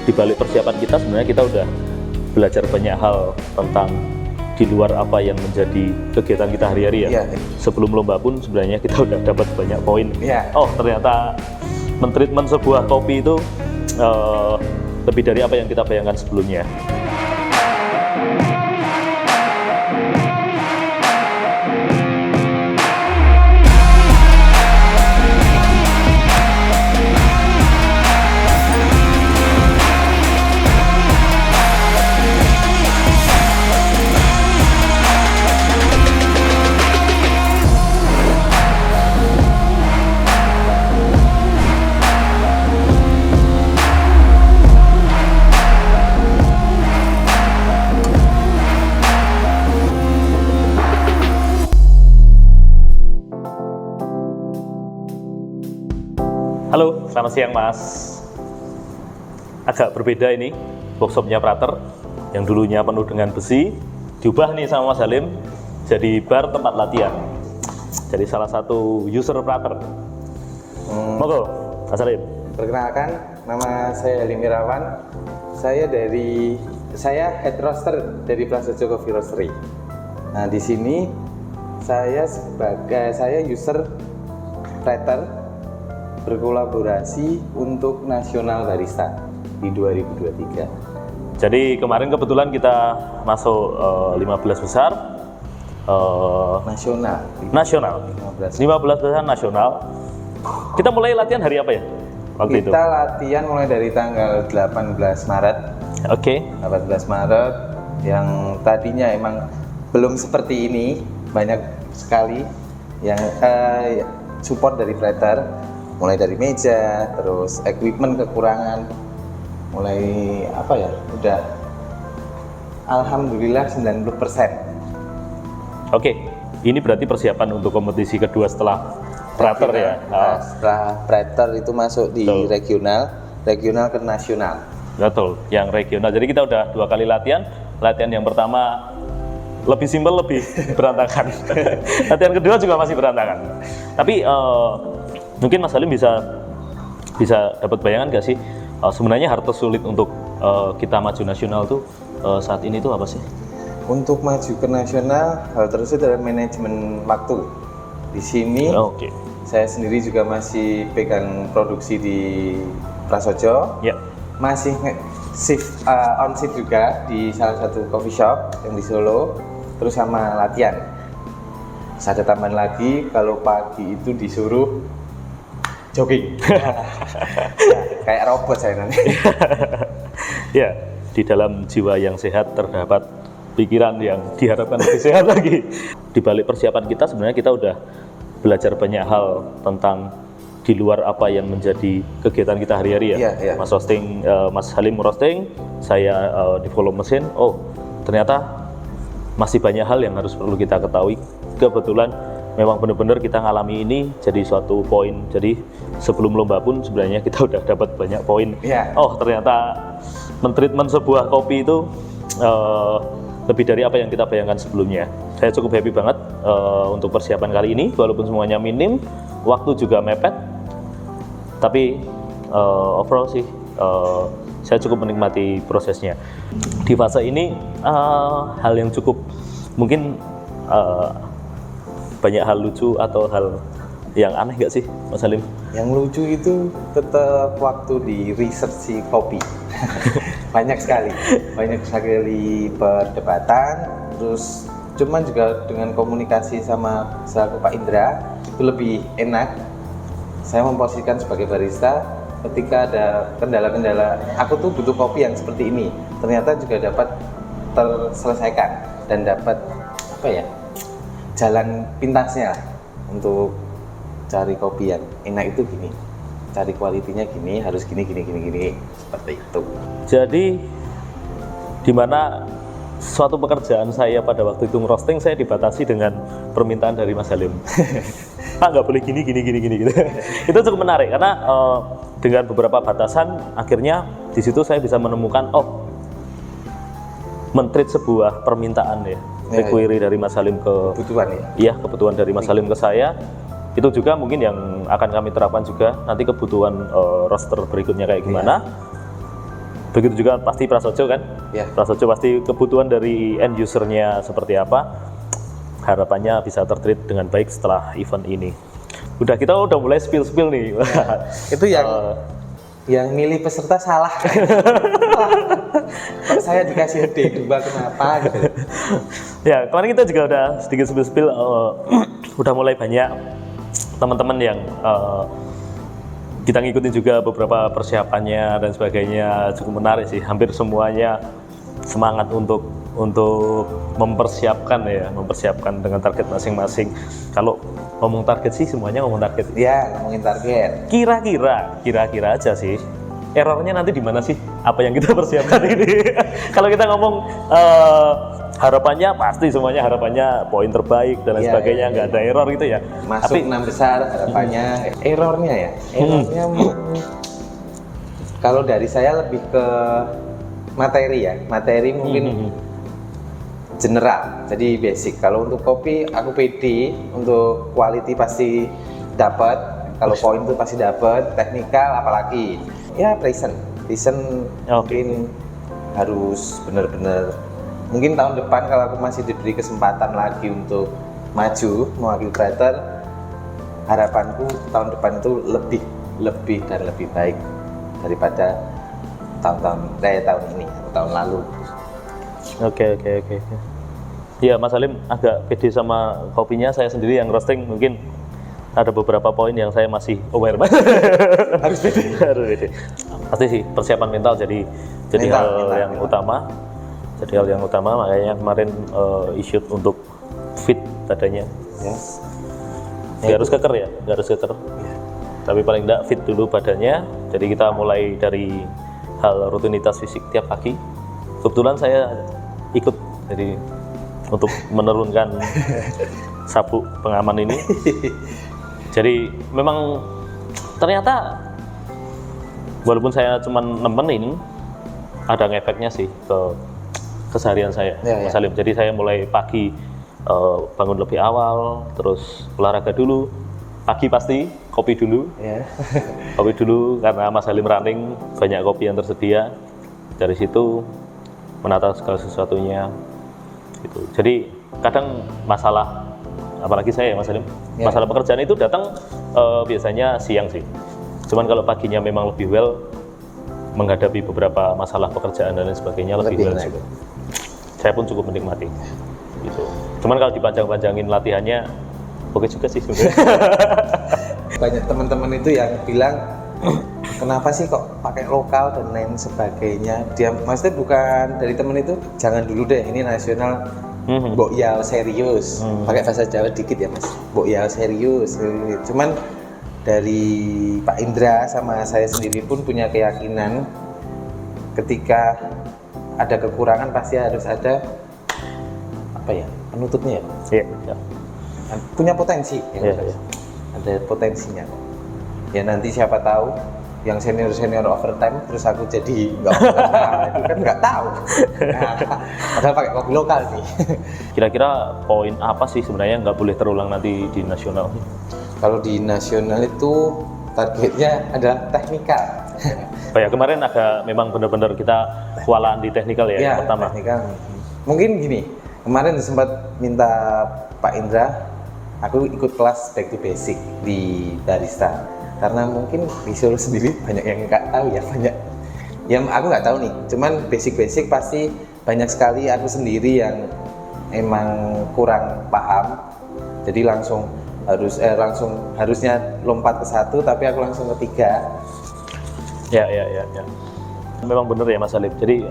di balik persiapan kita sebenarnya kita udah belajar banyak hal tentang di luar apa yang menjadi kegiatan kita hari-hari ya. Sebelum lomba pun sebenarnya kita udah dapat banyak poin. Oh ternyata mentreatment sebuah kopi itu lebih dari apa yang kita bayangkan sebelumnya. Halo, selamat siang Mas. Agak berbeda ini workshopnya Prater yang dulunya penuh dengan besi, diubah nih sama Mas Halim jadi bar tempat latihan. Jadi salah satu user Prater. Monggo, Mas Halim. Perkenalkan, nama saya Halim Irawan. Saya head roaster dari Prasojo Coffee Roastery. Nah, di sini saya user Prater berkolaborasi untuk Nasional Barista di 2023. Jadi kemarin kebetulan kita masuk 15 besar nasional. 15 besar nasional. Kita mulai latihan hari apa ya? Waktu kita latihan mulai dari tanggal 18 Maret. Oke. 18 Maret yang tadinya emang belum seperti ini, banyak sekali yang support dari Prater. Mulai dari meja, terus equipment kekurangan, mulai udah alhamdulillah 90%. Oke, ini berarti persiapan untuk kompetisi kedua setelah Prater ya? Nah, setelah Prater itu masuk di regional ke nasional. Betul, yang regional. Jadi kita udah 2 kali latihan yang pertama lebih simpel, lebih berantakan. Latihan kedua juga masih berantakan. Tapi mungkin Mas Halim bisa dapat bayangan nggak sih sebenarnya hal tersulit untuk kita maju nasional tuh saat ini tuh apa sih? Untuk maju ke nasional, hal tersulit adalah manajemen waktu. Di sini saya sendiri juga masih pegang produksi di Prasojo, masih on shift juga di salah satu coffee shop yang di Solo, terus sama latihan. Saya ada tambahan lagi, kalau pagi itu disuruh jogging. Kayak robot saya nanti. Ya, di dalam jiwa yang sehat terdapat pikiran yang diharapkan lebih sehat lagi. Di balik persiapan kita sebenarnya kita udah belajar banyak hal tentang di luar apa yang menjadi kegiatan kita hari-hari ya. Mas roasting, Mas Halim roasting, saya di volume mesin. Oh, ternyata masih banyak hal yang harus perlu kita ketahui. Kebetulan memang benar-benar kita ngalami ini jadi suatu poin. Jadi sebelum lomba pun sebenarnya kita udah dapat banyak poin. Oh ternyata mentreatment sebuah kopi itu lebih dari apa yang kita bayangkan sebelumnya. Saya cukup happy banget untuk persiapan kali ini, walaupun semuanya minim, waktu juga mepet. Tapi overall sih saya cukup menikmati prosesnya. Di fase ini hal yang cukup mungkin banyak hal lucu atau hal yang aneh nggak sih Mas Halim? Yang lucu itu tetap waktu di research si kopi. banyak sekali perdebatan, terus cuman juga dengan komunikasi sama selaku Pak Indra itu lebih enak. Saya memposisikan sebagai barista ketika ada kendala-kendala, aku tuh butuh kopi yang seperti ini, ternyata juga dapat terselesaikan dan dapat jalan pintasnya untuk cari kopi yang enak itu gini, cari kualitinya gini, harus gini, seperti itu. Jadi di mana suatu pekerjaan saya pada waktu itu ngerosting, saya dibatasi dengan permintaan dari Mas Halim. Pak nggak boleh gini gitu. Itu cukup menarik karena dengan beberapa batasan akhirnya di situ saya bisa menemukan mentreat sebuah permintaan query dari Mas Halim ke kebutuhan dari Mas Halim ke saya. Itu juga mungkin yang akan kami terapkan juga nanti kebutuhan roster berikutnya kayak gimana. Begitu juga pasti Prasojo kan? Ya. Prasojo pasti kebutuhan dari end usernya seperti apa, harapannya bisa tertreat dengan baik setelah event ini. Kita udah mulai spill nih. Ya. Itu yang milih peserta salah. Saya dikasih D2 kenapa gitu. Ya, kemarin kita juga udah sedikit spill udah mulai banyak teman-teman yang kita ngikutin juga beberapa persiapannya dan sebagainya, cukup menarik sih. Hampir semuanya semangat untuk mempersiapkan dengan target masing-masing. Kalau ngomong target sih semuanya ngomong target. Ya, ngomongin target. Kira-kira aja sih. Errornya nanti di mana sih? Apa yang kita persiapkan ini? Kalau kita ngomong harapannya pasti semuanya harapannya poin terbaik dan lain sebagainya, nggak ada error gitu ya. Masuk 6 besar harapannya. Errornya kalau dari saya lebih ke materi mungkin general, jadi basic. Kalau untuk kopi aku pede, untuk quality pasti dapat, kalau poin itu pasti dapat, teknikal apalagi ya present mungkin harus benar-benar. Mungkin tahun depan kalau aku masih diberi kesempatan lagi untuk maju mewakili Brother, harapanku tahun depan itu lebih baik daripada tahun ini atau tahun lalu. Oke. Ya, Mas Salim agak pede sama kopinya. Saya sendiri yang roasting mungkin ada beberapa poin yang saya masih aware. Harus pede. Pasti sih persiapan mental jadi hal yang utama. Jadi hal yang utama, makanya kemarin issue untuk fit badannya. Yes. Nggak harus keker ya, nggak harus keker. Yeah. Tapi paling nggak fit dulu badannya. Jadi kita mulai dari hal rutinitas fisik tiap pagi. Kebetulan saya ikut jadi untuk menurunkan sabuk pengaman ini. Jadi memang ternyata walaupun saya cuma nemenin, ada ngefeknya sih ke keseharian saya, Mas Salim. Jadi saya mulai pagi bangun lebih awal, terus olahraga dulu. Pagi pasti kopi dulu, kopi dulu karena Mas Salim running banyak kopi yang tersedia. Dari situ menata segala sesuatunya. Gitu. Jadi kadang masalah, apalagi saya Mas Salim, masalah pekerjaan itu datang biasanya siang sih. Cuman kalau paginya memang lebih well menghadapi beberapa masalah pekerjaan dan lain sebagainya lebih well juga. Saya pun cukup menikmati gitu. Cuman kalau dipanjang-panjangin latihannya oke juga sih sebenarnya. Banyak teman-teman itu yang bilang kenapa sih kok pakai lokal dan lain sebagainya. Dia maksudnya bukan dari teman itu, jangan dulu deh, ini nasional. Mbok ya serius. Pakai bahasa Jawa dikit ya Mas. Mbok ya serius. Cuman dari Pak Indra sama saya sendiri pun punya keyakinan ketika ada kekurangan pasti harus ada penutupnya ya. Punya potensi ada potensinya. Ya nanti siapa tahu yang senior overtime terus aku jadi nggak itu kan nggak tahu. Padahal pakai kopi lokal nih. Kira-kira poin apa sih sebenarnya nggak boleh terulang nanti di nasional? Kalau di nasional itu targetnya adalah teknikal. Kemarin memang benar-benar kita kewalahan di teknikal ya yang pertama. Teknikal. Mungkin gini, kemarin sempat minta Pak Indra, aku ikut kelas back to basic di barista. Karena mungkin di Solo sendiri banyak yang nggak tahu ya, yang aku nggak tahu nih. Cuman basic pasti banyak sekali aku sendiri yang emang kurang paham. Jadi harusnya lompat ke 1 tapi aku langsung ke 3. Ya. Memang benar ya Mas Salim. Jadi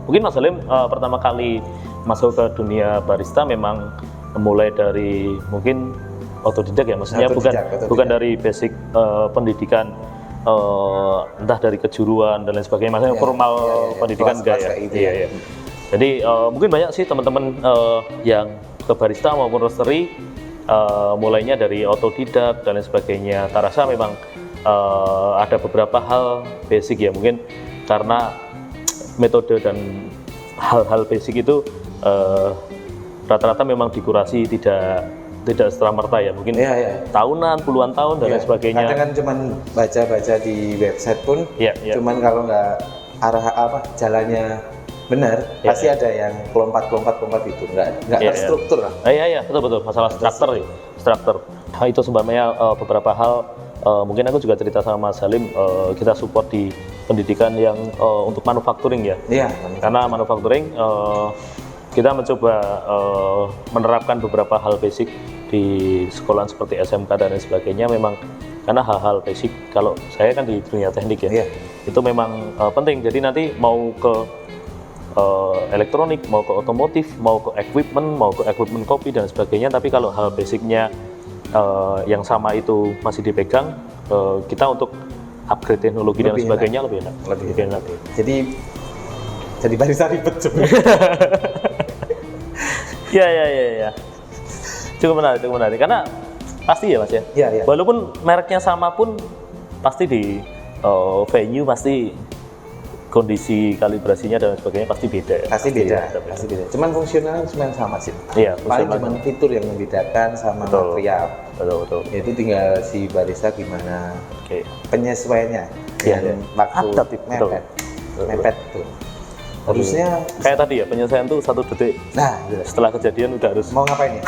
mungkin Mas Salim pertama kali masuk ke dunia barista memang mulai dari mungkin otodidak ya, maksudnya bukan dari basic pendidikan entah dari kejuruan dan lain sebagainya, maksudnya formal pendidikan enggak ya. Iya. Jadi mungkin banyak sih teman-teman yang ke barista maupun roastery mulainya dari otodidak dan lain sebagainya. Tak rasa memang ada beberapa hal basic ya, mungkin karena metode dan hal-hal basic itu rata-rata memang dikurasi tidak setelah merta ya, mungkin tahunan, puluhan tahun dan lain sebagainya. Kadang kan cuman baca-baca di website pun, cuman kalau nggak arah jalannya benar, pasti ada yang kelompat itu, nggak terstruktur lah. Iya, betul. Masalah struktur. Nah, itu sebabnya beberapa hal, mungkin aku juga cerita sama Mas Halim, kita support di pendidikan yang untuk manufacturing ya. Iya. Karena manufacturing, kita mencoba menerapkan beberapa hal basic di sekolah seperti SMK dan lain sebagainya, memang karena hal-hal basic, kalau saya kan di dunia teknik ya, itu memang penting. Jadi nanti mau ke elektronik, mau ke otomotif, mau ke equipment kopi dan sebagainya, tapi kalau hal basicnya yang sama itu masih dipegang, kita untuk upgrade teknologi dan sebagainya lebih enak. Jadi barisan ribet sebenarnya. Iya. Cukup menarik karena pasti ya Mas ya. Iya. Walaupun mereknya sama pun pasti di venue pasti kondisi kalibrasinya dan sebagainya pasti beda. Pasti beda. Cuman fungsionalnya cuma sama sih. Iya, paling cuma fitur yang membedakan sama material. Betul. Itu tinggal si barista gimana penyesuaiannya dengan waktu mepet tuh. Harusnya kayak tadi ya, penyelesaian tuh 1 detik. Nah, setelah kejadian udah harus mau ngapain ya?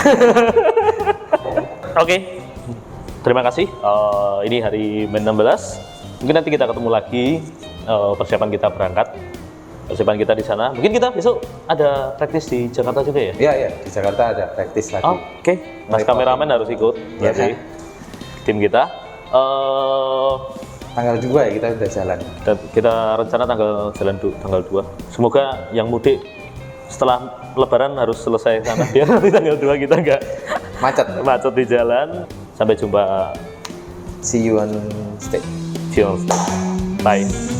Oke. Terima kasih. Ini hari Men16. Mungkin nanti kita ketemu lagi, persiapan kita berangkat. Persiapan kita di sana. Mungkin kita besok ada praktis di Jakarta juga ya? Iya, di Jakarta ada praktis lagi. Oke. Mas kameramen harus ikut dari tim kita. Tanggal 2 ya kita udah jalan. Dan kita rencana tanggal 2. Semoga yang mudik setelah Lebaran harus selesai sana biar nanti tanggal 2 kita nggak macet di jalan. Sampai jumpa. See you on stage. Bye.